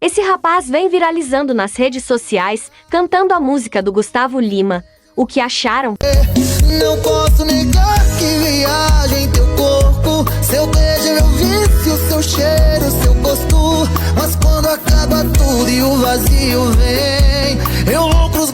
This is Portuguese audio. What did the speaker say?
Esse rapaz vem viralizando nas redes sociais, cantando a música do Gustavo Lima. O que acharam? Não posso negar que viagem teu corpo. Seu beijo é meu vício, seu cheiro, seu gosto. Mas quando acaba tudo e o vazio vem, eu vou pros